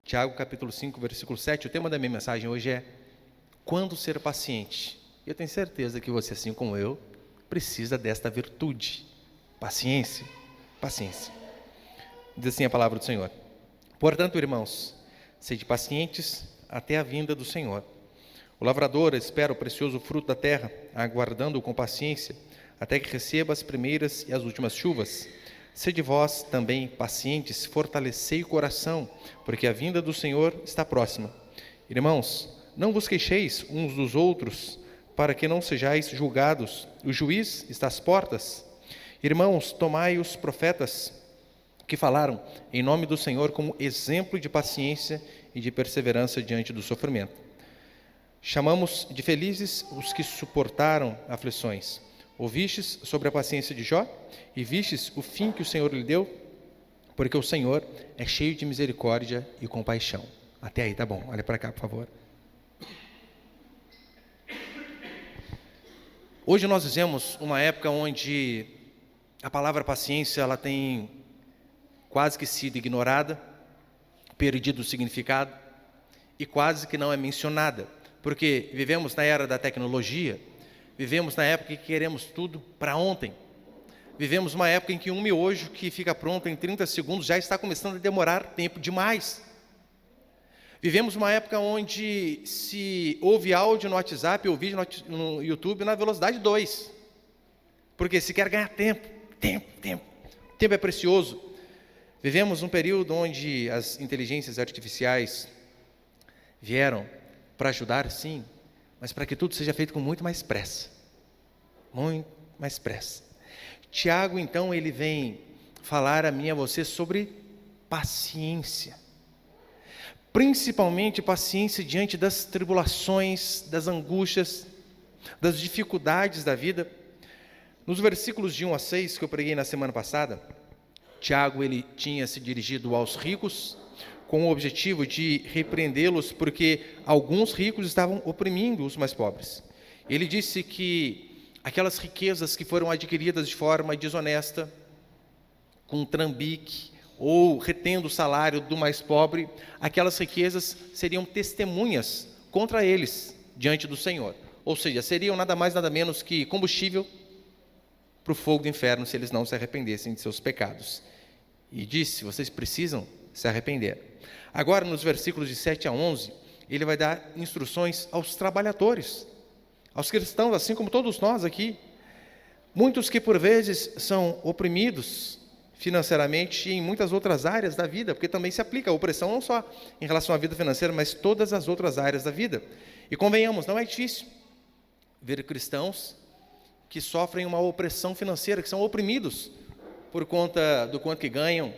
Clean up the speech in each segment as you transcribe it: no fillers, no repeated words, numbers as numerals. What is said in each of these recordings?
Tiago capítulo 5, versículo 7, o tema da minha mensagem hoje é quando ser paciente. Eu tenho certeza que você, assim como eu, precisa desta virtude, paciência, paciência. Diz assim a palavra do Senhor: portanto, irmãos, sede pacientes até a vinda do Senhor. O lavrador espera o precioso fruto da terra, aguardando-o com paciência, até que receba as primeiras e as últimas chuvas. Sede vós também pacientes, fortalecei o coração, porque a vinda do Senhor está próxima. Irmãos, não vos queixeis uns dos outros, para que não sejais julgados. O juiz está às portas. Irmãos, tomai os profetas que falaram em nome do Senhor como exemplo de paciência e de perseverança diante do sofrimento. Chamamos de felizes os que suportaram aflições. Ouvistes sobre a paciência de Jó? E vistes o fim que o Senhor lhe deu? Porque o Senhor é cheio de misericórdia e compaixão. Até aí, tá bom. Olha para cá, por favor. Hoje nós vivemos uma época onde a palavra paciência ela tem quase que sido ignorada, perdido o significado e quase que não é mencionada. Porque vivemos na era da tecnologia, vivemos na época em que queremos tudo para ontem. Vivemos uma época em que um miojo que fica pronto em 30 segundos já está começando a demorar tempo demais. Vivemos uma época onde se ouve áudio no WhatsApp ou vídeo no YouTube na velocidade 2. Porque se quer ganhar tempo. Tempo é precioso. Vivemos um período onde as inteligências artificiais vieram para ajudar, sim, mas para que tudo seja feito com muito mais pressa. Muito mais pressa. Tiago, então, ele vem falar a mim e a você sobre paciência. Principalmente paciência diante das tribulações, das angústias, das dificuldades da vida. Nos versículos de 1 a 6 que eu preguei na semana passada, Tiago, ele tinha se dirigido aos ricos, com o objetivo de repreendê-los, porque alguns ricos estavam oprimindo os mais pobres. Ele disse que aquelas riquezas que foram adquiridas de forma desonesta, com trambique, ou retendo o salário do mais pobre, aquelas riquezas seriam testemunhas contra eles, diante do Senhor. Ou seja, seriam nada mais, nada menos que combustível para o fogo do inferno, se eles não se arrependessem de seus pecados. E disse, vocês precisam se arrepender. Agora, nos versículos de 7 a 11, ele vai dar instruções aos trabalhadores, aos cristãos, assim como todos nós aqui. Muitos que, por vezes, são oprimidos financeiramente e em muitas outras áreas da vida, porque também se aplica a opressão não só em relação à vida financeira, mas todas as outras áreas da vida. E convenhamos, não é difícil ver cristãos que sofrem uma opressão financeira, que são oprimidos por conta do quanto que ganham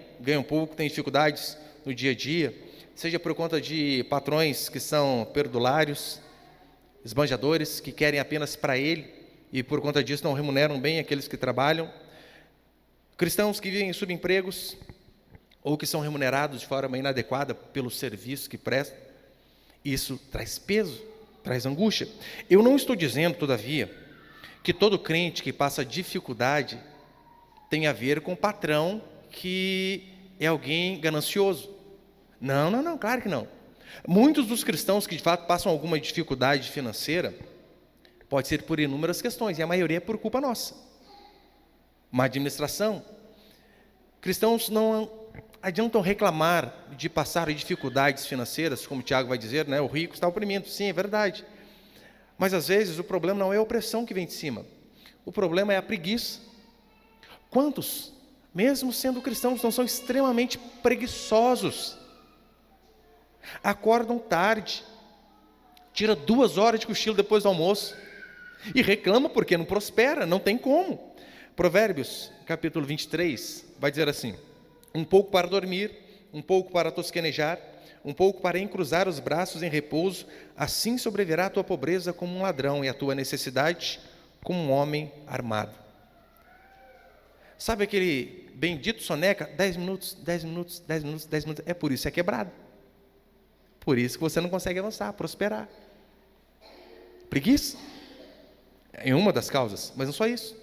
pouco, têm dificuldades no dia a dia, seja por conta de patrões que são perdulários, esbanjadores, que querem apenas para ele, e por conta disso não remuneram bem aqueles que trabalham, cristãos que vivem em subempregos, ou que são remunerados de forma inadequada pelo serviço que prestam. Isso traz peso, traz angústia. Eu não estou dizendo, todavia, que todo crente que passa dificuldade tem a ver com o patrão que é alguém ganancioso. Não, claro que não. Muitos dos cristãos que de fato passam alguma dificuldade financeira, pode ser por inúmeras questões, e a maioria é por culpa nossa. Má administração. Cristãos não adiantam reclamar de passar dificuldades financeiras, como o Tiago vai dizer, né? O rico está oprimindo. Sim, é verdade. Mas às vezes o problema não é a opressão que vem de cima. O problema é a preguiça. Quantos, mesmo sendo cristãos, não são extremamente preguiçosos? Acordam tarde, tira 2 horas de cochilo depois do almoço e reclama porque não prospera, não tem como. Provérbios, capítulo 23, vai dizer assim: um pouco para dormir, um pouco para tosquenejar, um pouco para encruzar os braços em repouso, assim sobrevirá a tua pobreza como um ladrão e a tua necessidade como um homem armado. Sabe aquele bendito soneca? 10 minutos, 10 minutos, 10 minutos, 10 minutos. É por isso que é quebrado. Por isso que você não consegue avançar, prosperar. Preguiça é uma das causas, mas não só isso.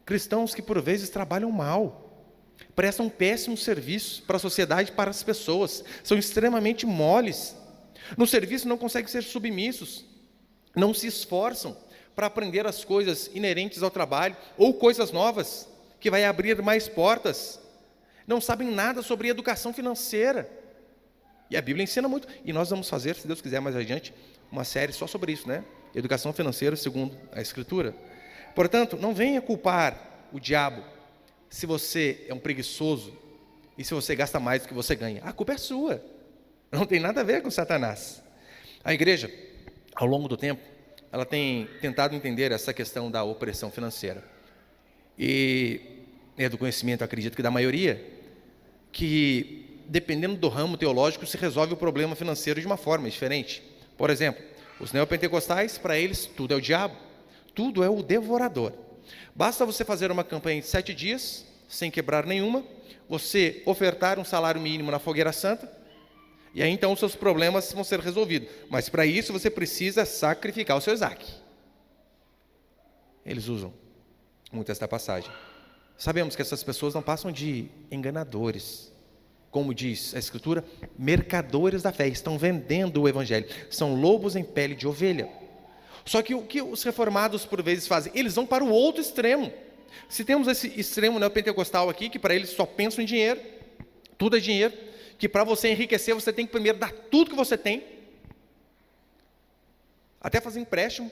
Cristãos que por vezes trabalham mal. prestam um péssimo serviço para a sociedade e para as pessoas, são extremamente moles. No serviço não conseguem ser submissos, não se esforçam para aprender as coisas inerentes ao trabalho, ou coisas novas, que vai abrir mais portas. Não sabem nada sobre educação financeira. E a Bíblia ensina muito, e nós vamos fazer, se Deus quiser mais adiante, uma série só sobre isso, né? Educação financeira segundo a Escritura. Portanto, não venha culpar o diabo se você é um preguiçoso e se você gasta mais do que você ganha. A culpa é sua. Não tem nada a ver com Satanás. A igreja, ao longo do tempo, ela tem tentado entender essa questão da opressão financeira. E é do conhecimento, acredito que da maioria, que dependendo do ramo teológico se resolve o problema financeiro de uma forma diferente. Por exemplo, os neopentecostais, para eles, tudo é o diabo, tudo é o devorador. Basta você fazer uma campanha de 7 dias, sem quebrar nenhuma, você ofertar um salário mínimo na fogueira santa, e aí então os seus problemas vão ser resolvidos. Mas para isso você precisa sacrificar o seu Isaac. Eles usam muito esta passagem. Sabemos que essas pessoas não passam de enganadores. Como diz a Escritura, mercadores da fé, estão vendendo o Evangelho. São lobos em pele de ovelha. Só que o que os reformados por vezes fazem? Eles vão para o outro extremo. Se temos esse extremo neopentecostal aqui, que para eles só pensam em dinheiro, tudo é dinheiro, que para você enriquecer você tem que primeiro dar tudo que você tem, até fazer empréstimo.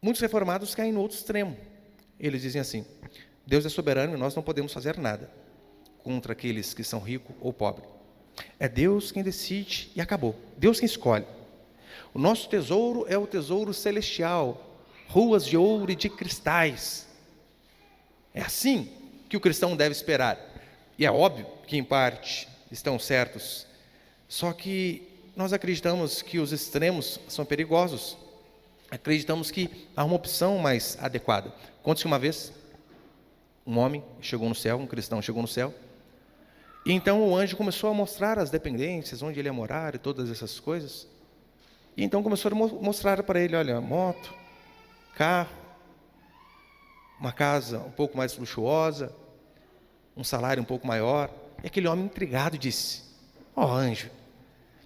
Muitos reformados caem no outro extremo. Eles dizem assim: Deus é soberano e nós não podemos fazer nada contra aqueles que são ricos ou pobres. É Deus quem decide e acabou. Deus quem escolhe. O nosso tesouro é o tesouro celestial, ruas de ouro e de cristais. É assim que o cristão deve esperar. E é óbvio que em parte estão certos. Só que nós acreditamos que os extremos são perigosos. Acreditamos que há uma opção mais adequada. Conte-se uma vez, um homem chegou no céu, um cristão chegou no céu, e então o anjo começou a mostrar as dependências, onde ele ia morar e todas essas coisas. E então começou a mostrar para ele, olha, moto, carro, uma casa um pouco mais luxuosa, um salário um pouco maior. E aquele homem intrigado disse: anjo,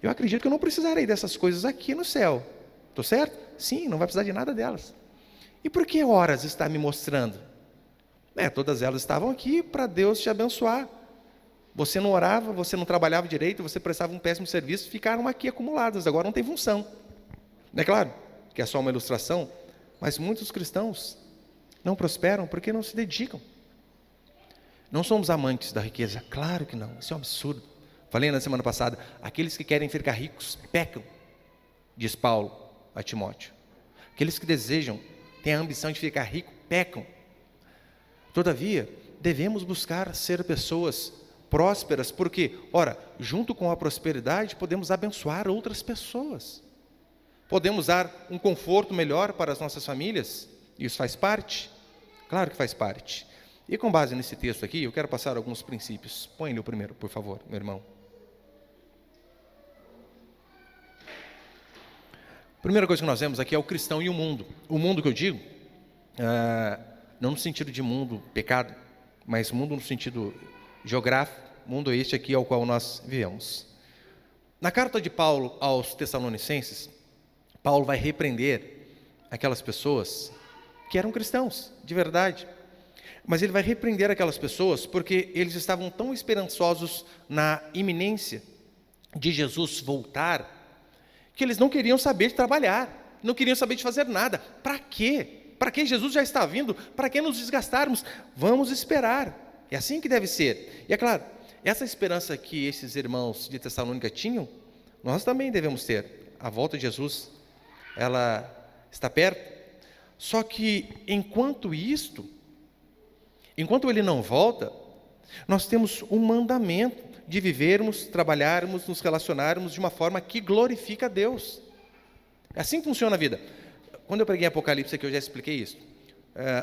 eu acredito que eu não precisarei dessas coisas aqui no céu. Estou certo? Sim, não vai precisar de nada delas. E por que horas está me mostrando? Todas elas estavam aqui para Deus te abençoar. Você não orava, você não trabalhava direito, você prestava um péssimo serviço, ficaram aqui acumuladas, agora não tem função. É claro que é só uma ilustração, mas muitos cristãos não prosperam porque não se dedicam. Não somos amantes da riqueza, claro que não, isso é um absurdo. Falei na semana passada, aqueles que querem ficar ricos pecam, diz Paulo a Timóteo. Aqueles que desejam, têm a ambição de ficar rico, pecam. Todavia, devemos buscar ser pessoas prósperas, porque, ora, junto com a prosperidade, podemos abençoar outras pessoas. Podemos dar um conforto melhor para as nossas famílias. Isso faz parte? Claro que faz parte. E com base nesse texto aqui, eu quero passar alguns princípios. Põe-lhe o primeiro, por favor, meu irmão. A primeira coisa que nós vemos aqui é o cristão e o mundo. O mundo que eu digo, não no sentido de mundo, pecado, mas mundo no sentido geográfico, mundo este aqui ao qual nós vivemos. Na carta de Paulo aos Tessalonicenses, Paulo vai repreender aquelas pessoas que eram cristãos, de verdade. Mas ele vai repreender aquelas pessoas porque eles estavam tão esperançosos na iminência de Jesus voltar, que eles não queriam saber de trabalhar, não queriam saber de fazer nada. Para quê? Para que Jesus já está vindo? Para que nos desgastarmos? Vamos esperar. É assim que deve ser. E é claro, essa esperança que esses irmãos de Tessalônica tinham, nós também devemos ter. A volta de Jesus, ela está perto. Só que enquanto ele não volta, nós temos um mandamento de vivermos, trabalharmos, nos relacionarmos de uma forma que glorifica a Deus. É assim que funciona a vida. Quando eu preguei Apocalipse aqui, eu já expliquei isso.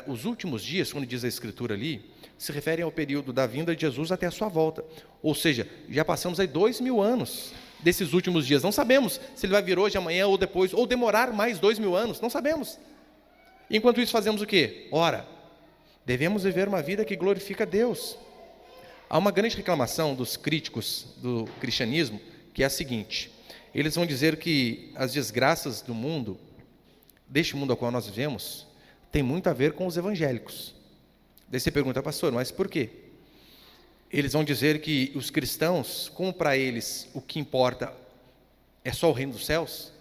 Os últimos dias, quando diz a Escritura ali, se referem ao período da vinda de Jesus até a sua volta. Ou seja, já passamos aí 2000 anos desses últimos dias. Não sabemos se ele vai vir hoje, amanhã ou depois, ou demorar mais 2000 anos, não sabemos. Enquanto isso fazemos o quê? Ora, Devemos viver uma vida que glorifica a Deus. Há uma grande reclamação dos críticos do cristianismo, que é a seguinte: eles vão dizer que as desgraças do mundo, deste mundo ao qual nós vivemos, tem muito a ver com os evangélicos. Daí você pergunta, pastor, mas por quê? Eles vão dizer que os cristãos, como para eles o que importa é só o reino dos céus,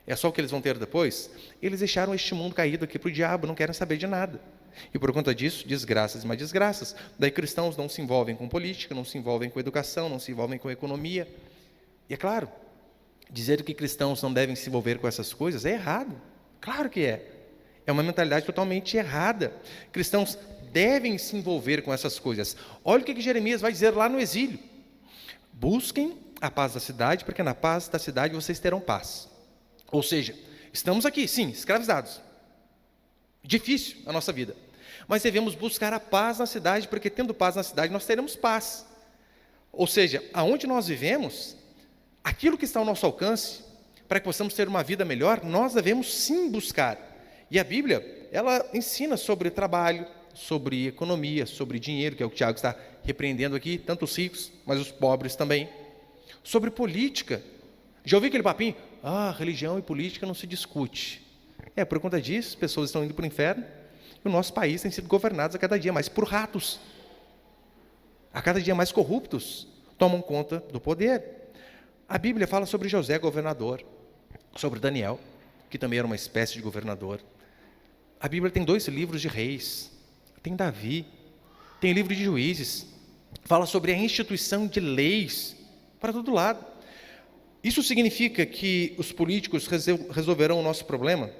é só o que eles vão ter depois, eles deixaram este mundo caído aqui para o diabo, não querem saber de nada. E por conta disso, desgraças e mais desgraças. Daí cristãos não se envolvem com política, não se envolvem com educação, não se envolvem com economia. E é claro, dizer que cristãos não devem se envolver com essas coisas é errado. Claro que é. É uma mentalidade totalmente errada. Cristãos devem se envolver com essas coisas. Olha o que Jeremias vai dizer lá no exílio: busquem a paz da cidade, porque na paz da cidade vocês terão paz. Ou seja, estamos aqui, sim, escravizados. Difícil a nossa vida. Mas devemos buscar a paz na cidade, porque tendo paz na cidade nós teremos paz. Ou seja, aonde nós vivemos, aquilo que está ao nosso alcance, para que possamos ter uma vida melhor, nós devemos sim buscar. E a Bíblia, ela ensina sobre trabalho, sobre economia, sobre dinheiro, que é o que o Tiago está repreendendo aqui, tanto os ricos, mas os pobres também. Sobre política. Já ouviu aquele papinho? Religião e política não se discute. Por conta disso, as pessoas estão indo para o inferno, e o nosso país tem sido governado a cada dia mais por ratos. A cada dia mais corruptos tomam conta do poder. A Bíblia fala sobre José, governador, sobre Daniel, que também era uma espécie de governador. A Bíblia tem 2 livros de reis, tem Davi, tem livro de juízes, fala sobre a instituição de leis para todo lado. Isso significa que os políticos resolverão o nosso problema?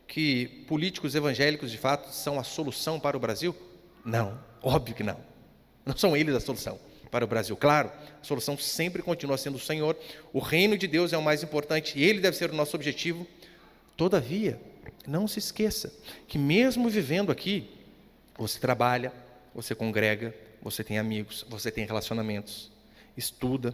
Que políticos evangélicos de fato são a solução para o Brasil? Não, óbvio que não. Não são eles a solução para o Brasil. Claro, a solução sempre continua sendo o Senhor. O reino de Deus é o mais importante e Ele deve ser o nosso objetivo. Todavia, não se esqueça que mesmo vivendo aqui, você trabalha, você congrega, você tem amigos, você tem relacionamentos, estuda.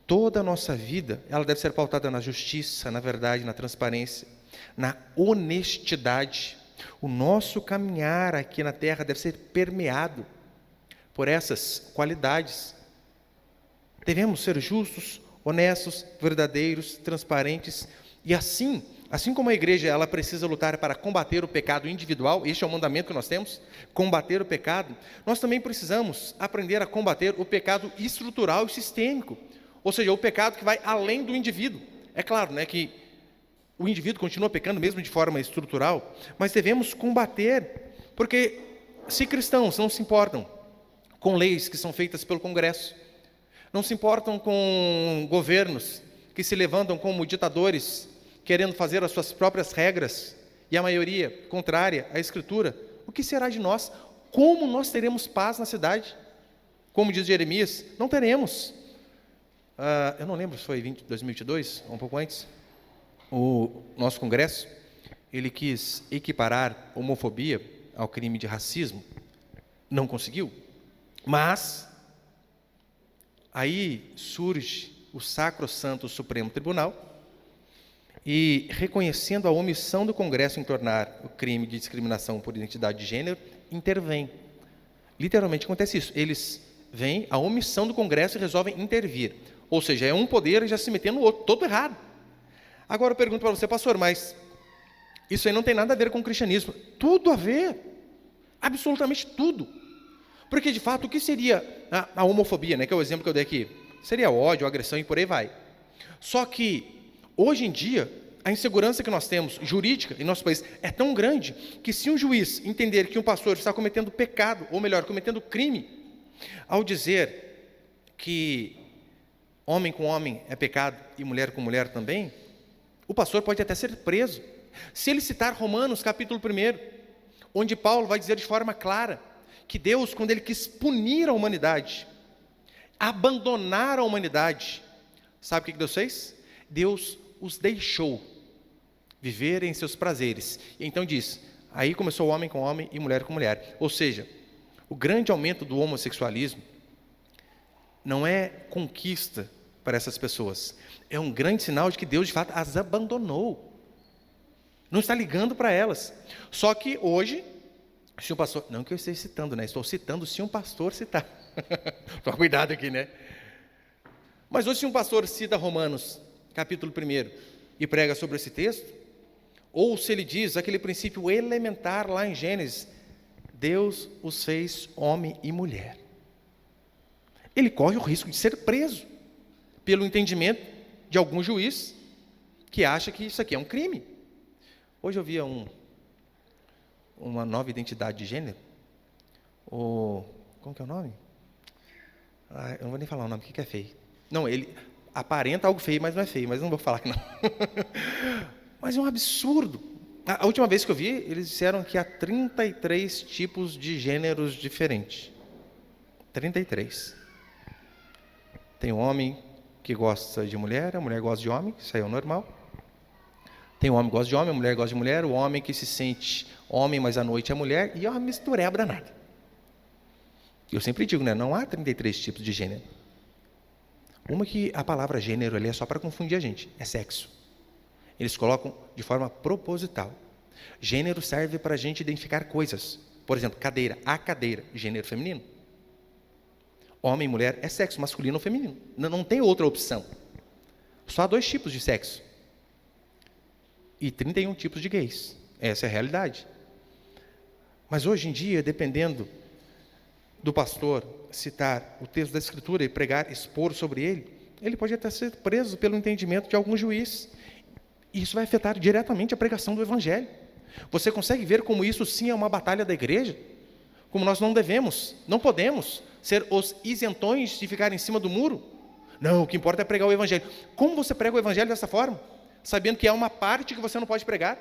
Toda a nossa vida, ela deve ser pautada na justiça, na verdade, na transparência, na honestidade. O nosso caminhar aqui na terra deve ser permeado por essas qualidades. Devemos ser justos, honestos, verdadeiros, transparentes. E assim como a igreja ela precisa lutar para combater o pecado individual, este é o mandamento que nós temos, combater o pecado, nós também precisamos aprender a combater o pecado estrutural e sistêmico, ou seja, o pecado que vai além do indivíduo. É claro, que o indivíduo continua pecando mesmo de forma estrutural, mas devemos combater, porque se cristãos não se importam com leis que são feitas pelo Congresso, não se importam com governos que se levantam como ditadores, querendo fazer as suas próprias regras, e a maioria contrária à Escritura, o que será de nós? Como nós teremos paz na cidade? Como diz Jeremias, não teremos. Eu não lembro se foi 2022, ou um pouco antes, o nosso Congresso, ele quis equiparar homofobia ao crime de racismo, não conseguiu, mas aí surge o Sacrosanto Supremo Tribunal, e reconhecendo a omissão do Congresso em tornar o crime de discriminação por identidade de gênero, intervém. Literalmente acontece isso. Eles veem a omissão do Congresso e resolvem intervir. Ou seja, é um poder já se metendo no outro, todo errado. Agora eu pergunto para você, pastor, mas isso aí não tem nada a ver com o cristianismo. Tudo a ver. Absolutamente tudo. Porque, de fato, o que seria a homofobia, que é o exemplo que eu dei aqui? Seria ódio, agressão e por aí vai. Só que hoje em dia, a insegurança que nós temos, jurídica, em nosso país, é tão grande, que se um juiz entender que um pastor está cometendo pecado, ou melhor, cometendo crime, ao dizer que homem com homem é pecado e mulher com mulher também, o pastor pode até ser preso. Se ele citar Romanos, capítulo 1, onde Paulo vai dizer de forma clara, que Deus, quando Ele quis punir a humanidade, abandonar a humanidade, sabe o que Deus fez? Deus os deixou viver em seus prazeres. E então diz, aí começou homem com homem e mulher com mulher. Ou seja, o grande aumento do homossexualismo não é conquista para essas pessoas. É um grande sinal de que Deus, de fato, as abandonou. Não está ligando para elas. Só que hoje, Se um pastor, não que eu esteja citando, né? Estou citando se um pastor citar. Toma cuidado aqui, né? Mas hoje se um pastor cita Romanos, capítulo 1, e prega sobre esse texto, ou se ele diz aquele princípio elementar lá em Gênesis, Deus os fez homem e mulher. Ele corre o risco de ser preso pelo entendimento de algum juiz que acha que isso aqui é um crime. Hoje eu via uma nova identidade de gênero. Como que é o nome? Eu não vou nem falar o nome, o que é feio. Não, ele aparenta algo feio, mas não é feio, mas não vou falar que não. Mas é um absurdo. A última vez que eu vi, eles disseram que há 33 tipos de gêneros diferentes. 33. Tem um homem que gosta de mulher, a mulher gosta de homem, isso aí é o normal. Tem um homem que gosta de homem, a mulher gosta de mulher, o homem que se sente homem, mas à noite é mulher, e é uma mistureba danada. Eu sempre digo, né, não há 33 tipos de gênero. Uma que a palavra gênero ali é só para confundir a gente, é sexo. Eles colocam de forma proposital. Gênero serve para a gente identificar coisas. Por exemplo, cadeira, a cadeira, gênero feminino. Homem e mulher é sexo, masculino ou feminino. Não tem outra opção. Só há 2 tipos de sexo. E 31 tipos de gays. Essa é a realidade. Mas hoje em dia, dependendo do pastor citar o texto da Escritura e pregar, expor sobre ele, ele pode até ser preso pelo entendimento de algum juiz. E isso vai afetar diretamente a pregação do Evangelho. Você consegue ver como isso sim é uma batalha da igreja? Como nós não devemos, não podemos ser os isentões de ficar em cima do muro? Não, o que importa é pregar o Evangelho. Como você prega o Evangelho dessa forma? Sabendo que há uma parte que você não pode pregar?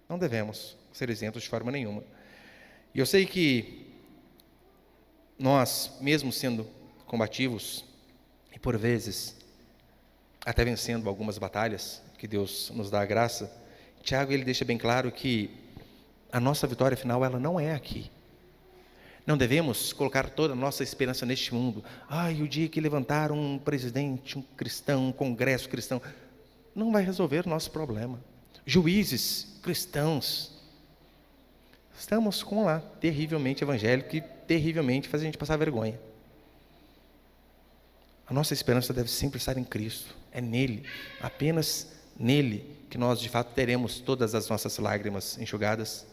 Não devemos ser isentos de forma nenhuma. E eu sei que nós, mesmo sendo combativos, e por vezes até vencendo algumas batalhas, que Deus nos dá a graça, Tiago ele deixa bem claro que a nossa vitória final ela não é aqui. Não devemos colocar toda a nossa esperança neste mundo. O dia que levantar um presidente, um cristão, um congresso cristão, não vai resolver o nosso problema. Juízes cristãos, estamos com lá, terrivelmente evangélico e terrivelmente faz a gente passar vergonha. A nossa esperança deve sempre estar em Cristo. É nele, apenas nele, que nós de fato teremos todas as nossas lágrimas enxugadas,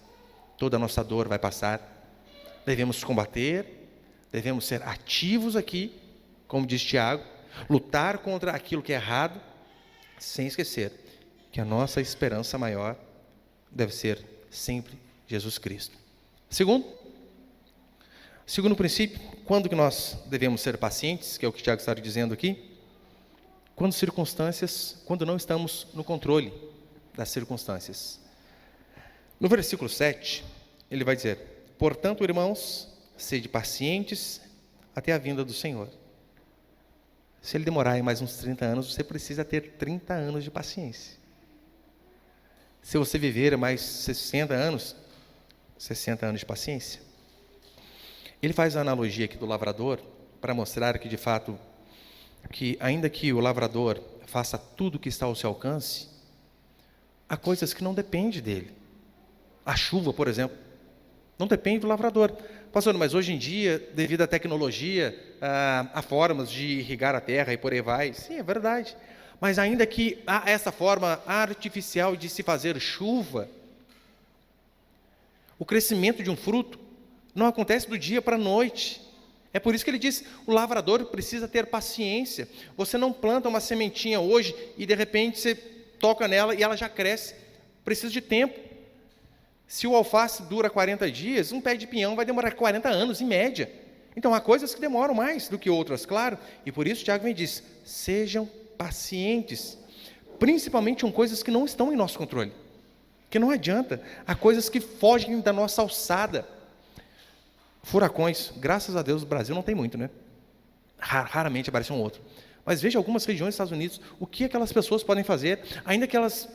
toda a nossa dor vai passar. Devemos combater, devemos ser ativos aqui, como diz Tiago, lutar contra aquilo que é errado, sem esquecer que a nossa esperança maior deve ser sempre Jesus Cristo. Segundo princípio, quando que nós devemos ser pacientes, que é o que Tiago está dizendo aqui? Quando não estamos no controle das circunstâncias. No versículo 7, ele vai dizer: portanto, irmãos, sede pacientes até a vinda do Senhor. Se ele demorar aí mais uns 30 anos, você precisa ter 30 anos de paciência. Se você viver mais 60 anos, 60 anos de paciência. Ele faz a analogia aqui do lavrador, para mostrar que, de fato, que ainda que o lavrador faça tudo o que está ao seu alcance, há coisas que não dependem dele. A chuva, por exemplo, não depende do lavrador. Pastor, mas hoje em dia, devido à tecnologia, há formas de irrigar a terra e por aí vai. Sim, é verdade. Mas ainda que há essa forma artificial de se fazer chuva, o crescimento de um fruto não acontece do dia para a noite. É por isso que ele diz, o lavrador precisa ter paciência. Você não planta uma sementinha hoje e de repente você toca nela e ela já cresce. Precisa de tempo. Se o alface dura 40 dias, um pé de pinhão vai demorar 40 anos, em média. Então, há coisas que demoram mais do que outras, claro. E por isso, Tiago vem e diz, sejam pacientes. Principalmente com coisas que não estão em nosso controle. Que não adianta. Há coisas que fogem da nossa alçada. Furacões, graças a Deus, o Brasil não tem muito, né? Raramente aparece um outro. Mas veja algumas regiões dos Estados Unidos, o que aquelas pessoas podem fazer, ainda que elas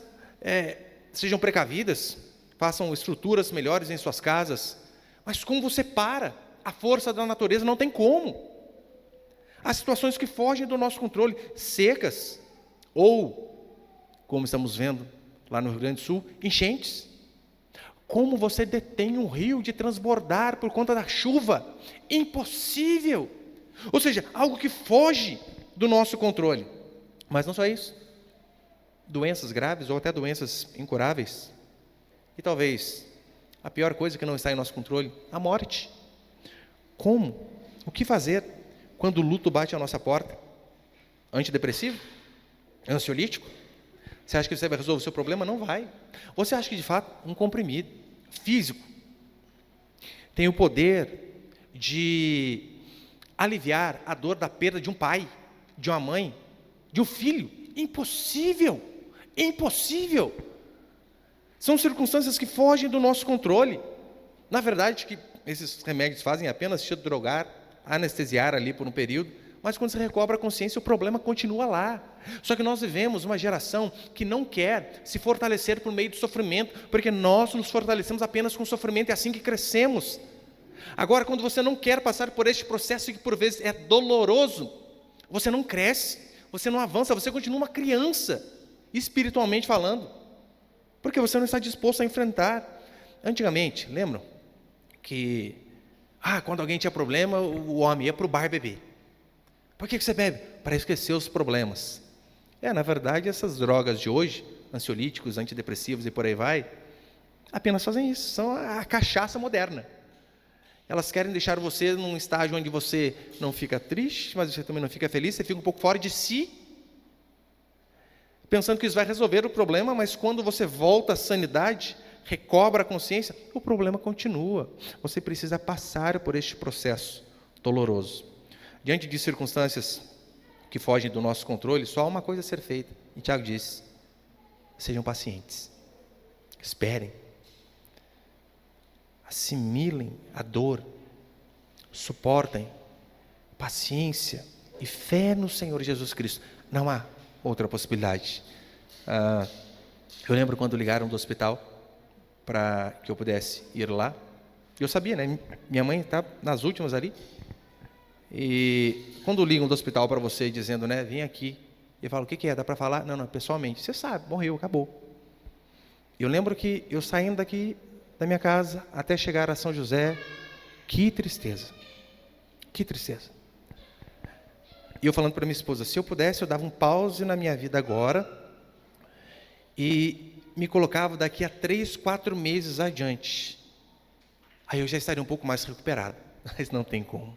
sejam precavidas, façam estruturas melhores em suas casas, mas como você para? A força da natureza não tem como. Há situações que fogem do nosso controle, secas, ou, como estamos vendo lá no Rio Grande do Sul, enchentes. Como você detém um rio de transbordar por conta da chuva? Impossível! Ou seja, algo que foge do nosso controle. Mas não só isso. Doenças graves ou até doenças incuráveis. E talvez a pior coisa que não está em nosso controle, a morte. Como? O que fazer quando o luto bate à nossa porta? Antidepressivo? Ansiolítico? Você acha que você vai resolver o seu problema? Não vai. Você acha que, de fato, um comprimido físico tem o poder de aliviar a dor da perda de um pai, de uma mãe, de um filho? Impossível! Impossível! São circunstâncias que fogem do nosso controle. Na verdade, que esses remédios fazem apenas te drogar, anestesiar ali por um período, mas quando você recobra a consciência, o problema continua lá. Só que nós vivemos uma geração que não quer se fortalecer por meio do sofrimento, porque nós nos fortalecemos apenas com o sofrimento, é assim que crescemos. Agora, quando você não quer passar por este processo que por vezes é doloroso, você não cresce, você não avança, você continua uma criança, espiritualmente falando, porque você não está disposto a enfrentar. Antigamente, lembram que quando alguém tinha problema, o homem ia para o bar beber. Por que você bebe? Para esquecer os problemas. Na verdade, essas drogas de hoje, ansiolíticos, antidepressivos e por aí vai, apenas fazem isso, são a cachaça moderna. Elas querem deixar você num estágio onde você não fica triste, mas você também não fica feliz, você fica um pouco fora de si, pensando que isso vai resolver o problema, mas quando você volta à sanidade, recobra a consciência, o problema continua. Você precisa passar por este processo doloroso. Diante de circunstâncias que fogem do nosso controle, só há uma coisa a ser feita. E Tiago diz: sejam pacientes, esperem, assimilem a dor, suportem, paciência e fé no Senhor Jesus Cristo. Não há outra possibilidade. Eu lembro quando ligaram do hospital para que eu pudesse ir lá. Eu sabia, né? Minha mãe está nas últimas ali. E quando ligam do hospital para você dizendo, né, vem aqui, eu falo, o que é? Dá para falar? Não, pessoalmente. Você sabe, morreu, acabou. Eu lembro que eu saindo daqui da minha casa até chegar a São José, que tristeza. Que tristeza. E eu falando para minha esposa, se eu pudesse, eu dava um pause na minha vida agora e me colocava daqui a 3, 4 meses adiante. Aí eu já estaria um pouco mais recuperado, mas não tem como.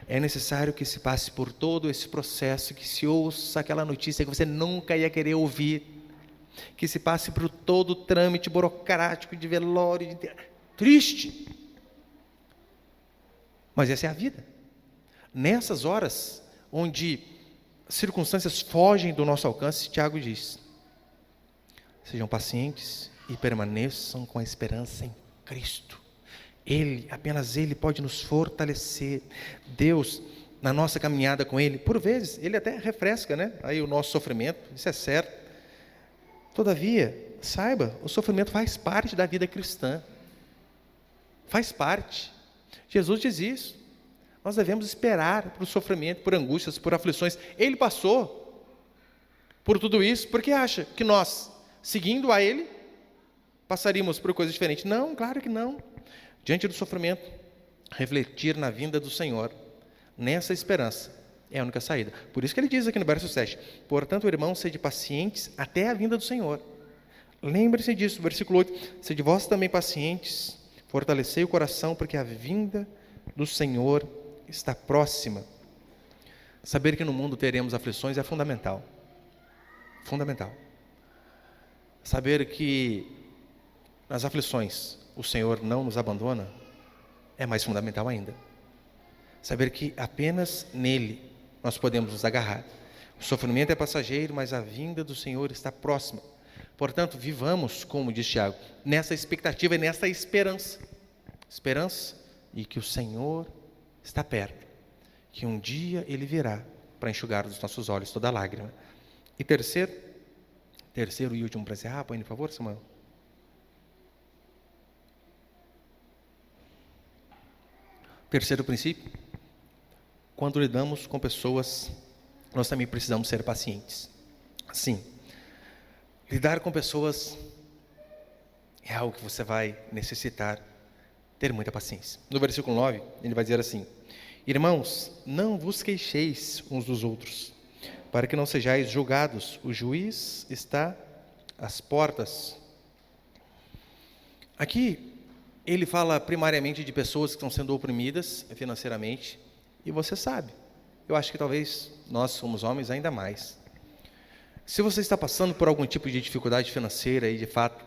É necessário que se passe por todo esse processo, que se ouça aquela notícia que você nunca ia querer ouvir, que se passe por todo o trâmite burocrático de velório, triste. Mas essa é a vida. Nessas horas, onde circunstâncias fogem do nosso alcance, Tiago diz: sejam pacientes e permaneçam com a esperança em Cristo. Ele, apenas Ele pode nos fortalecer. Deus, na nossa caminhada com Ele, por vezes, Ele até refresca, né? Aí o nosso sofrimento, isso é certo. Todavia, saiba, o sofrimento faz parte da vida cristã. Faz parte. Jesus diz isso. Nós devemos esperar por sofrimento, por angústias, por aflições. Ele passou por tudo isso, porque acha que nós, seguindo a Ele, passaríamos por coisas diferentes? Não, claro que não. Diante do sofrimento, refletir na vinda do Senhor, nessa esperança, é a única saída. Por isso que ele diz aqui no verso 7, portanto, irmãos, sede pacientes até a vinda do Senhor. Lembre-se disso, versículo 8, sede vós também pacientes, fortalecei o coração, porque a vinda do Senhor está próxima. Saber que no mundo teremos aflições é fundamental. Fundamental. Saber que nas aflições o Senhor não nos abandona é mais fundamental ainda. Saber que apenas nele nós podemos nos agarrar. O sofrimento é passageiro, mas a vinda do Senhor está próxima. Portanto, vivamos, como diz Tiago, nessa expectativa e nessa esperança. Esperança e que o Senhor está perto. Que um dia Ele virá para enxugar dos nossos olhos toda lágrima. E terceiro e último para encerrar, põe por favor, Samuel. Terceiro princípio, quando lidamos com pessoas, nós também precisamos ser pacientes. Sim, lidar com pessoas é algo que você vai necessitar ter muita paciência. No versículo 9, ele vai dizer assim: irmãos, não vos queixeis uns dos outros, para que não sejais julgados. O juiz está às portas. Aqui, ele fala primariamente de pessoas que estão sendo oprimidas financeiramente, e você sabe, eu acho que talvez nós somos homens ainda mais. Se você está passando por algum tipo de dificuldade financeira e de fato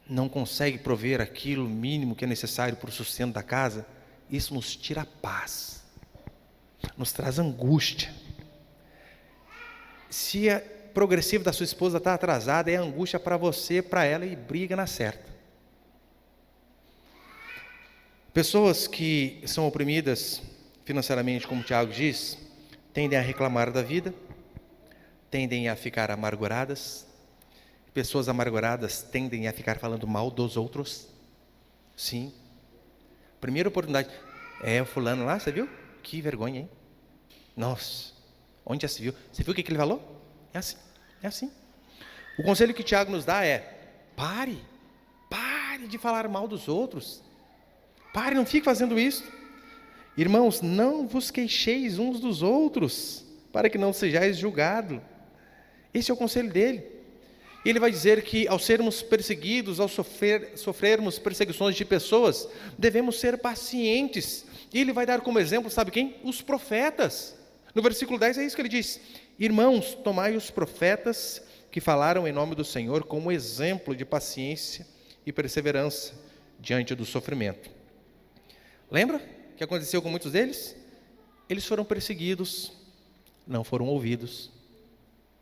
não consegue prover aquilo mínimo que é necessário para o sustento da casa, isso nos tira a paz, nos traz angústia. Se a progressiva da sua esposa está atrasada, é angústia para você, para ela, e briga na certa. Pessoas que são oprimidas financeiramente, como o Tiago diz, tendem a reclamar da vida, tendem a ficar amarguradas. Pessoas amarguradas tendem a ficar falando mal dos outros. Sim. Primeira oportunidade. O fulano lá, você viu? Que vergonha, hein? Nossa, onde já se viu? Você viu o que ele falou? É assim, é assim. O conselho que o Tiago nos dá é: pare de falar mal dos outros. Pare, não fique fazendo isso. Irmãos, não vos queixeis uns dos outros, para que não sejais julgados. Esse é o conselho dele. Ele vai dizer que ao sermos perseguidos, ao sofrermos perseguições de pessoas, devemos ser pacientes. E ele vai dar como exemplo, sabe quem? Os profetas. No versículo 10 é isso que ele diz: irmãos, tomai os profetas que falaram em nome do Senhor como exemplo de paciência e perseverança diante do sofrimento. Lembra o que aconteceu com muitos deles? Eles foram perseguidos, não foram ouvidos.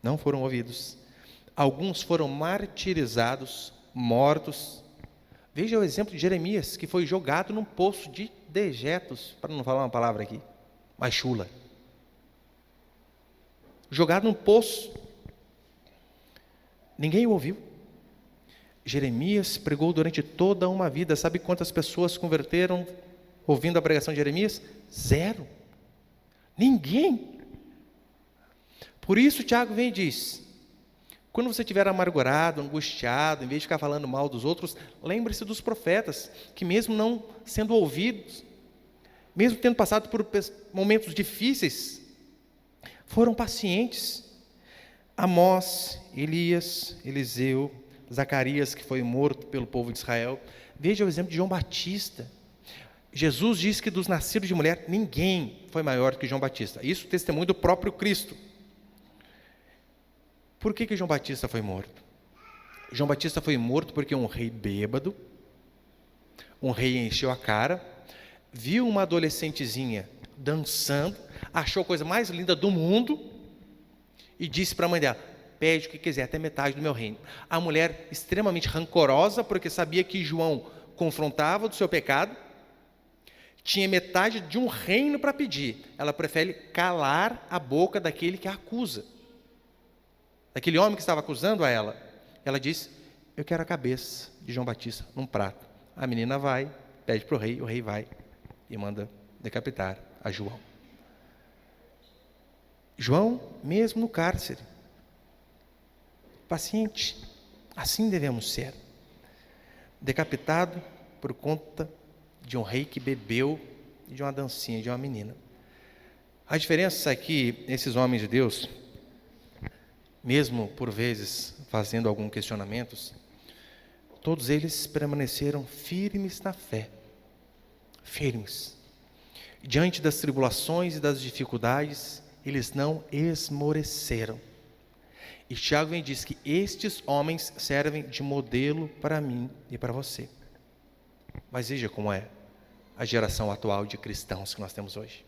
Não foram ouvidos. Alguns foram martirizados, mortos. Veja o exemplo de Jeremias, que foi jogado num poço de dejetos, para não falar uma palavra aqui, mas chula. Jogado num poço. Ninguém o ouviu. Jeremias pregou durante toda uma vida. Sabe quantas pessoas converteram ouvindo a pregação de Jeremias? 0. Ninguém. Por isso Tiago vem e diz: quando você estiver amargurado, angustiado, em vez de ficar falando mal dos outros, lembre-se dos profetas, que mesmo não sendo ouvidos, mesmo tendo passado por momentos difíceis, foram pacientes. Amós, Elias, Eliseu, Zacarias, que foi morto pelo povo de Israel. Veja o exemplo de João Batista. Jesus diz que dos nascidos de mulher, ninguém foi maior que João Batista. Isso é testemunho do próprio Cristo. Por que João Batista foi morto? João Batista foi morto porque um rei bêbado, um rei encheu a cara, viu uma adolescentezinha dançando, achou a coisa mais linda do mundo e disse para a mãe dela: pede o que quiser, até metade do meu reino. A mulher, extremamente rancorosa, porque sabia que João confrontava do seu pecado, tinha metade de um reino para pedir. Ela prefere calar a boca daquele que a acusa, daquele homem que estava acusando a ela. Ela diz: eu quero a cabeça de João Batista num prato. A menina vai, pede para o rei vai e manda decapitar a João. João, mesmo no cárcere, paciente, assim devemos ser. Decapitado por conta de um rei que bebeu e de uma dancinha de uma menina. A diferença é que esses homens de Deus, mesmo por vezes fazendo alguns questionamentos, todos eles permaneceram firmes na fé, firmes. Diante das tribulações e das dificuldades, eles não esmoreceram. E Tiago vem e diz que estes homens servem de modelo para mim e para você. Mas veja como é a geração atual de cristãos que nós temos hoje.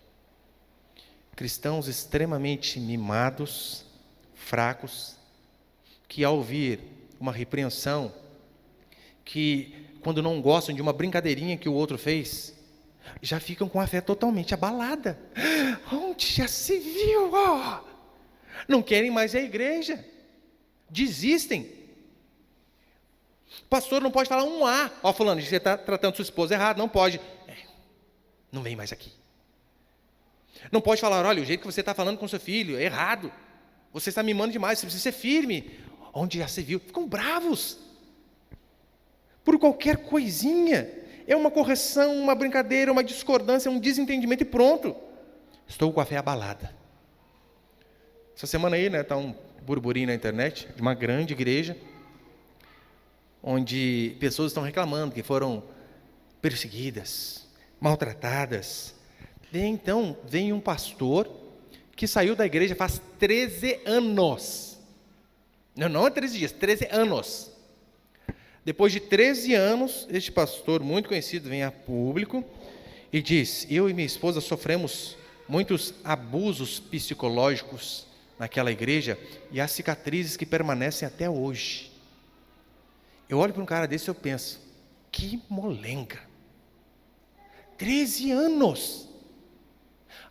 Cristãos extremamente mimados, fracos, que ao ouvir uma repreensão, que quando não gostam de uma brincadeirinha que o outro fez, já ficam com a fé totalmente abalada. Onde já se viu? Oh! Não querem mais a igreja. Desistem. Pastor, não pode falar um A. Ó, fulano, você está tratando sua esposa errado, não pode. Não vem mais aqui. Não pode falar: olha, o jeito que você está falando com seu filho é errado. Você está mimando demais, você precisa ser firme. Onde já se viu? Ficam bravos. por qualquer coisinha. É uma correção, uma brincadeira, uma discordância, um desentendimento e pronto. Estou com a fé abalada. Essa semana aí, está um burburinho na internet de uma grande igreja, onde pessoas estão reclamando que foram perseguidas, maltratadas. Então, vem um pastor que saiu da igreja faz 13 anos. Não é 13 dias, 13 anos. Depois de 13 anos, este pastor muito conhecido vem a público e diz: eu e minha esposa sofremos muitos abusos psicológicos naquela igreja e há cicatrizes que permanecem até hoje. Eu olho para um cara desse e eu penso, que molenga. 13 anos.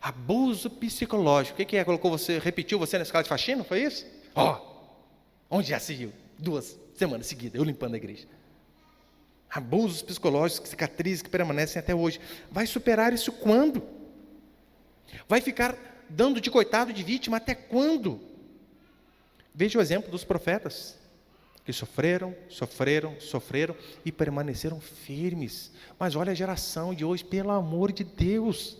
Abuso psicológico. O que é? Colocou você, repetiu você na escala de faxina? Foi isso? Onde já se viu? 2 semanas seguidas, eu limpando a igreja. Abusos psicológicos, cicatrizes que permanecem até hoje. Vai superar isso quando? Vai ficar dando de coitado de vítima até quando? Veja o exemplo dos profetas, que sofreram e permaneceram firmes. Mas olha a geração de hoje, pelo amor de Deus.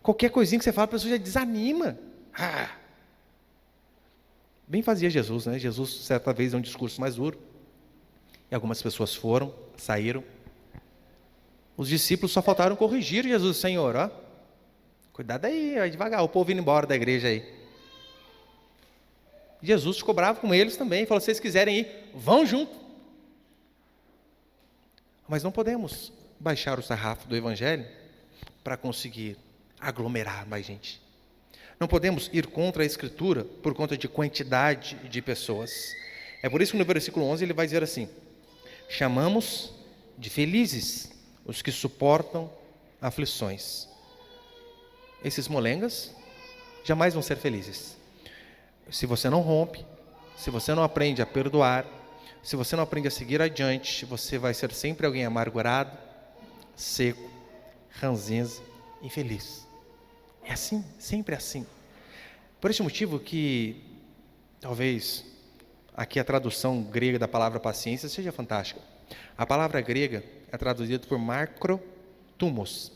Qualquer coisinha que você fala, a pessoa já desanima. Bem fazia Jesus, né? Jesus, certa vez, deu um discurso mais duro. E algumas pessoas saíram. Os discípulos só faltaram corrigir Jesus: Senhor, cuidado aí, vai devagar, o povo indo embora da igreja aí. Jesus ficou bravo com eles também, falou: se vocês quiserem ir, vão junto. Mas não podemos baixar o sarrafo do evangelho para conseguir aglomerar mais gente. Não podemos ir contra a Escritura por conta de quantidade de pessoas. É por isso que no versículo 11 ele vai dizer assim: chamamos de felizes os que suportam aflições. Esses molengas jamais vão ser felizes. Se você não rompe, se você não aprende a perdoar, se você não aprende a seguir adiante, você vai ser sempre alguém amargurado, seco, ranzinza, infeliz. É assim, sempre assim. Por este motivo que, talvez, aqui a tradução grega da palavra paciência seja fantástica. A palavra grega é traduzida por makrotumos.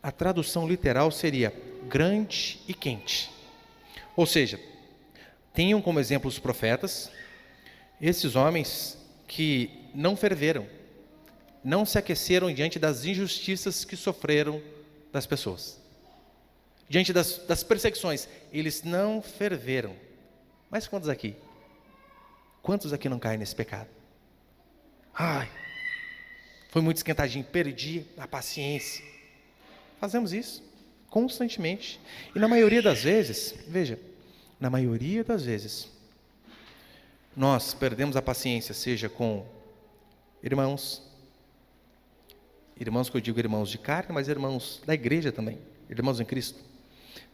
A tradução literal seria grande e quente. Ou seja, tenham como exemplo os profetas, esses homens que não ferveram, não se aqueceram diante das injustiças que sofreram das pessoas. Diante das perseguições, eles não ferveram. Mas quantos aqui? Quantos aqui não caem nesse pecado? Foi muito esquentadinho, perdi a paciência. Fazemos isso constantemente. E na maioria das vezes, veja, na maioria das vezes, nós perdemos a paciência, seja com irmãos que eu digo irmãos de carne, mas irmãos da igreja também, irmãos em Cristo.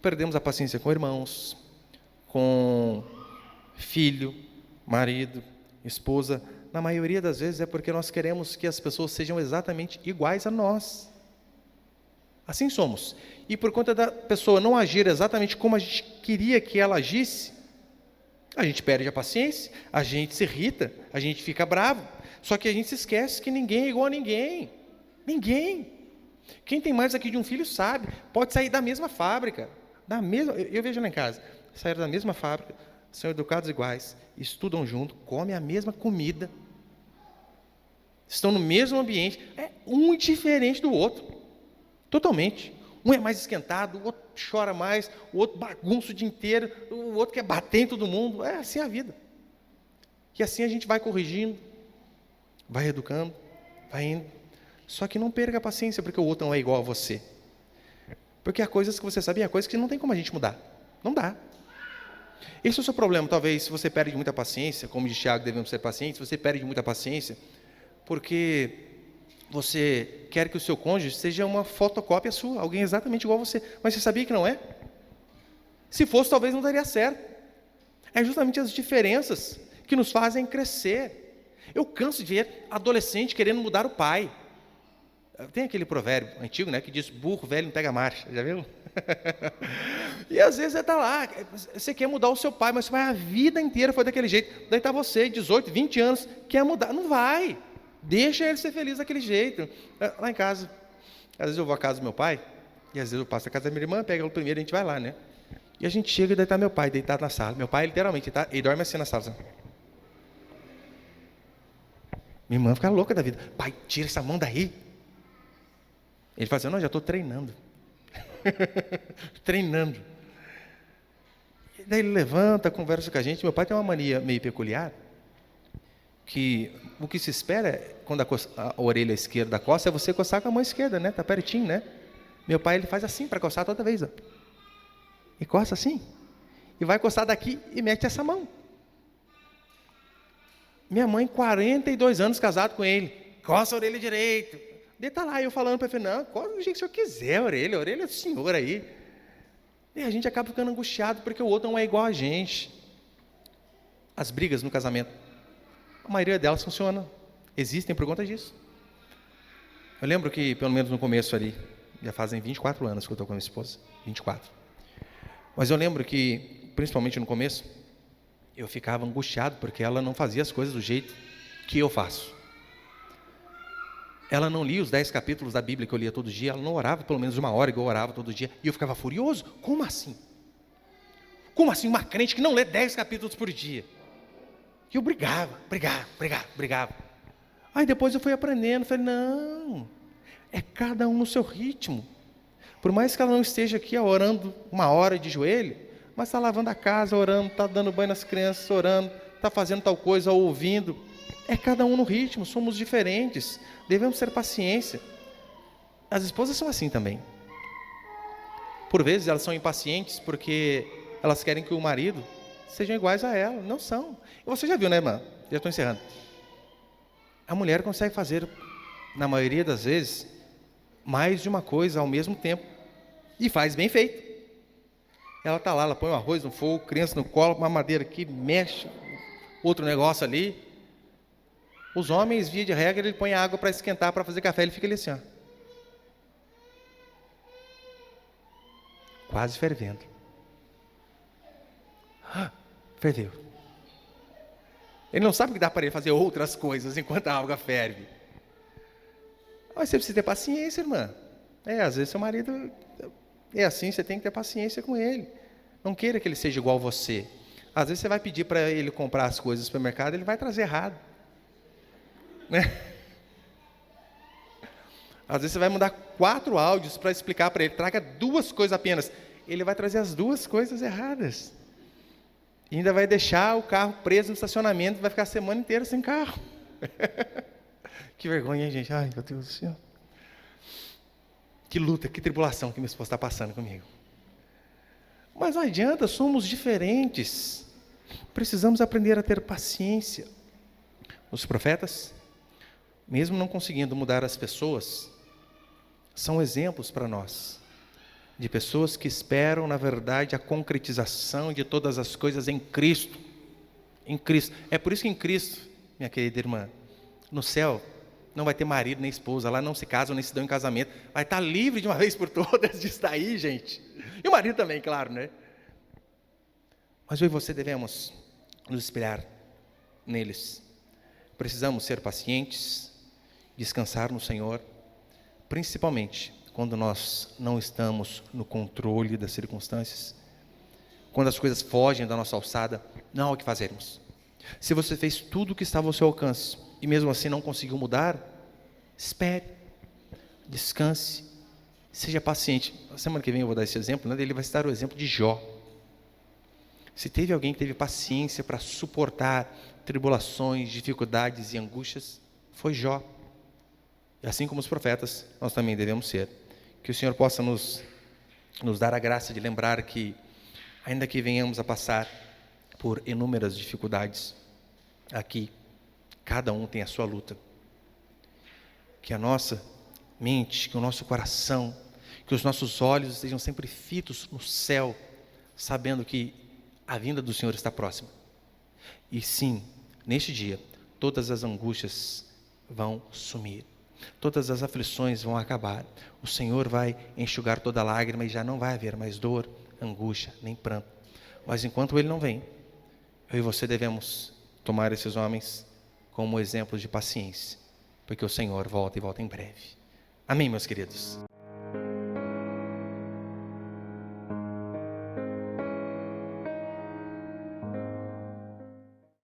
Perdemos a paciência com irmãos, com filho, marido, esposa. Na maioria das vezes é porque nós queremos que as pessoas sejam exatamente iguais a nós. Assim somos. E por conta da pessoa não agir exatamente como a gente queria que ela agisse, a gente perde a paciência, a gente se irrita, a gente fica bravo. Só que a gente se esquece que ninguém é igual a ninguém. Ninguém. Quem tem mais aqui de um filho sabe. Pode sair da mesma fábrica. Eu vejo lá em casa. Saíram da mesma fábrica, são educados iguais, estudam junto, comem a mesma comida, estão no mesmo ambiente. Um diferente do outro. Totalmente. Um é mais esquentado, o outro chora mais, o outro bagunça o dia inteiro, o outro quer bater em todo mundo. É assim a vida. E assim a gente vai corrigindo, vai educando, vai indo. Só que não perca a paciência porque o outro não é igual a você. Porque há coisas que você sabe e há coisas que não tem como a gente mudar. Não dá. Esse é o seu problema. Talvez se você perde muita paciência, como diz Tiago, devemos ser pacientes, você perde muita paciência porque você quer que o seu cônjuge seja uma fotocópia sua, alguém exatamente igual a você. Mas você sabia que não é? Se fosse, talvez não daria certo. É justamente as diferenças que nos fazem crescer. Eu canso de ver adolescente querendo mudar o pai. Tem aquele provérbio antigo, né, que diz: burro velho não pega marcha, já viu? E às vezes você está lá, você quer mudar o seu pai, mas a vida inteira foi daquele jeito. Daí está você, 18, 20 anos, quer mudar, não vai. Deixa ele ser feliz daquele jeito. Lá em casa, às vezes eu vou à casa do meu pai, e às vezes eu passo à casa da minha irmã, pega ela primeiro e a gente vai lá, né? E a gente chega e deitar meu pai, deitado na sala. Meu pai, literalmente, ele dorme assim na sala. Assim. Minha irmã fica louca da vida. Pai, tira essa mão daí. Ele fala assim, não, já estou treinando. Treinando. E daí ele levanta, conversa com a gente. Meu pai tem uma mania meio peculiar, que o que se espera é, quando a orelha esquerda coça, é você coçar com a mão esquerda, né? Tá pertinho, né? Meu pai, ele faz assim para coçar toda vez, ó. E coça assim. E vai coçar daqui e mete essa mão. Minha mãe, 42 anos casado com ele. Coça a orelha direito. Daí tá lá, eu falando para ele, não, coça do jeito que o senhor quiser a orelha é do senhor aí. E a gente acaba ficando angustiado porque o outro não é igual a gente. As brigas no casamento, a maioria delas funcionam. Existem por conta disso. Eu lembro que, pelo menos no começo ali, já fazem 24 anos que eu estou com a minha esposa. 24. Mas eu lembro que, principalmente no começo, eu ficava angustiado porque ela não fazia as coisas do jeito que eu faço. Ela não lia os 10 capítulos da Bíblia que eu lia todo dia, ela não orava pelo menos 1 hora, igual eu orava todo dia, e eu ficava furioso. Como assim? Como assim uma crente que não lê 10 capítulos por dia? E eu brigava. Aí depois eu fui aprendendo, falei, não, é cada um no seu ritmo. Por mais que ela não esteja aqui orando 1 hora de joelho, mas está lavando a casa, orando, está dando banho nas crianças, orando, está fazendo tal coisa, ouvindo. É cada um no ritmo, somos diferentes, devemos ter paciência. As esposas são assim também. Por vezes elas são impacientes porque elas querem que o marido sejam iguais a ela. Não são. Você já viu, né, irmã? Já estou encerrando. A mulher consegue fazer, na maioria das vezes, mais de uma coisa ao mesmo tempo. E faz bem feito. Ela está lá, ela põe o arroz no fogo, criança no colo, uma madeira aqui, mexe, outro negócio ali. Os homens, via de regra, ele põe água para esquentar, para fazer café, ele fica ali assim, ó. Quase fervendo. Ferveu. Ele não sabe que dá para ele fazer outras coisas enquanto a água ferve. Mas você precisa ter paciência, irmã. Às vezes seu marido é assim, você tem que ter paciência com ele. Não queira que ele seja igual a você. Às vezes você vai pedir para ele comprar as coisas no supermercado, ele vai trazer errado. Né? Às vezes você vai mandar 4 áudios para explicar para ele, traga 2 coisas apenas. Ele vai trazer as 2 coisas erradas. E ainda vai deixar o carro preso no estacionamento, vai ficar a semana inteira sem carro. Que vergonha, hein, gente? Ai, meu Deus do céu. Que luta, que tribulação que minha esposa está passando comigo. Mas não adianta, somos diferentes. Precisamos aprender a ter paciência. Os profetas, mesmo não conseguindo mudar as pessoas, são exemplos para nós, de pessoas que esperam, na verdade, a concretização de todas as coisas em Cristo. Em Cristo. É por isso que em Cristo, minha querida irmã, no céu, não vai ter marido nem esposa, lá não se casam nem se dão em casamento, vai estar livre de uma vez por todas disso daí, gente. E o marido também, claro, né? Mas eu e você devemos nos espelhar neles. Precisamos ser pacientes, descansar no Senhor, principalmente quando nós não estamos no controle das circunstâncias, quando as coisas fogem da nossa alçada, não há o que fazermos. Se você fez tudo o que estava ao seu alcance e mesmo assim não conseguiu mudar, espere, descanse, seja paciente. A semana que vem eu vou dar esse exemplo, né? Ele vai citar o exemplo de Jó. Se teve alguém que teve paciência para suportar tribulações, dificuldades e angústias, foi Jó. E assim como os profetas, nós também devemos ser. Que o Senhor possa nos dar a graça de lembrar que, ainda que venhamos a passar por inúmeras dificuldades, aqui, cada um tem a sua luta. Que a nossa mente, que o nosso coração, que os nossos olhos estejam sempre fitos no céu, sabendo que a vinda do Senhor está próxima. E sim, neste dia, todas as angústias vão sumir. Todas as aflições vão acabar. O Senhor vai enxugar toda lágrima e já não vai haver mais dor, angústia, nem pranto. Mas enquanto Ele não vem, eu e você devemos tomar esses homens como exemplos de paciência. porque o Senhor volta e volta em breve. Amém, meus queridos?